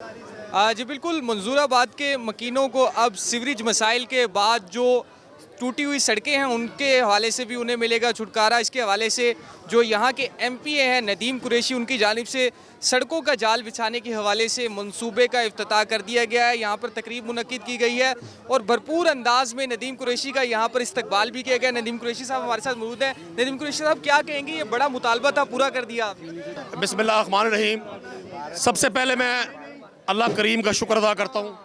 जी बिल्कुल, मंजूराबाद के मकीनों को अब सीवरेज मसाइल के बाद जो टूटी हुई सड़कें हैं उनके हवाले से भी उन्हें मिलेगा छुटकारा। इसके हवाले से जो यहाँ के एमपीए हैं नदीम कुरैशी, उनकी जानिब से सड़कों का जाल बिछाने के हवाले से मंसूबे का इफ्तिताह कर दिया गया है। यहाँ पर तकरीब मुनक्किद की गई है और भरपूर अंदाज में नदीम कुरैशी का यहाँ पर इस्तकबाल भी किया गया। नदीम कुरैशी साहब हमारे साथ मौजूद हैं। नदीम कुरैशी साहब, क्या कहेंगे, ये बड़ा मुतालबा था, पूरा कर दिया आपने? बिस्मिल्लाह रहमान रहीम। सबसे पहले मैं अल्लाह करीम का शुक्र अदा करता हूँ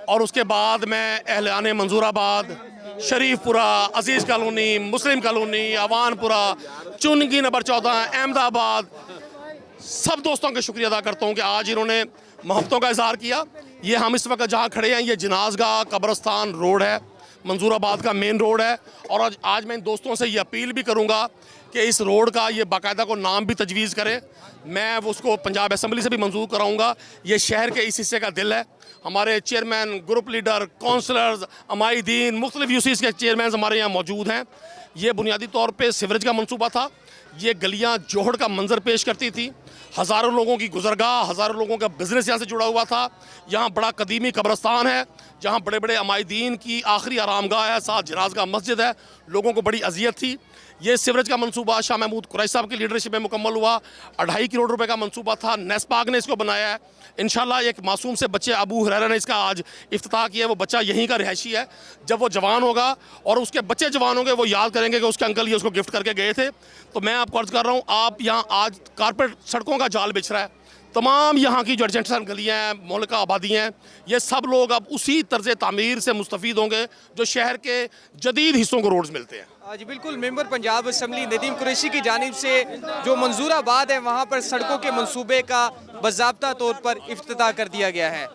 और उसके बाद मैं अहलान मंजूराबाद, शरीफपुरा, अजीज़ कॉलोनी, मुस्लिम कॉलोनी, अवानपुरा, चुनगी नंबर 14, अहमदाबाद, सब दोस्तों का शुक्रिया अदा करता हूँ कि आज इन्होंने मोहब्बतों का इजहार किया। ये हम इस वक्त जहाँ खड़े हैं ये जनाज़गाह कब्रस्तान रोड है, मंजूराबाद का मेन रोड है। और आज मैं इन दोस्तों से ये अपील भी करूँगा कि इस रोड का ये बाकायदा को नाम भी तजवीज़ करें। मैं उसको पंजाब असम्बली से भी मंजूर कराऊँगा। ये शहर के इस हिस्से का दिल है। हमारे चेयरमैन, ग्रुप लीडर, काउंसलर्स, अमाइदीन, मुख्तलिफ यूसीस के चेयरमैन हमारे यहाँ मौजूद हैं। ये बुनियादी तौर पे सीवरेज का मंसूबा था। ये गलियाँ जोहड़ का मंजर पेश करती थी। हज़ारों लोगों की गुजरगाह, हज़ारों लोगों का बिज़नेस यहाँ से जुड़ा हुआ था। यहाँ बड़ा कदीमी कब्रस्तान है जहाँ बड़े बड़े अमाइदीन की आखिरी आरामगाह है, साथ जनाज़गाह मस्जिद है। लोगों को बड़ी अजियत थी। ये सीवरेज का मंसूबा शाह महमूद कुरैशी साहब की लीडरशिप में मुकम्मल हुआ। 2.5 करोड़ रुपए का मंसूबा था। नेस्पाग ने इसको बनाया है। इंशाल्लाह एक मासूम से बच्चे अबू हुरैरा ने इसका आज इफ्तिताह किया है। वो बच्चा यहीं का रिहायशी है। जब वो जवान होगा और उसके बच्चे जवान होंगे, वो याद करेंगे कि उसके अंकल ये उसको गिफ्ट करके गए थे। तो मैं आपको अर्ज़ कर रहा हूँ, आप यहाँ आज कारपेट सड़कों का जाल बिछ रहा है। तमाम यहाँ की जो एडजेंट गलियाँ हैं, मोहल्ला आबादी हैं, ये सब लोग अब उसी तर्ज तामीर से मुस्तफ़ीद होंगे जो शहर के जदीद हिस्सों को रोड्स मिलते हैं। जी बिल्कुल, मेंबर पंजाब असम्बली नदीम कुरैशी की जानिब से जो मंजूराबाद है वहाँ पर सड़कों के मंसूबे का बाज़ाब्ता तौर पर इफ्तिताह कर दिया गया है।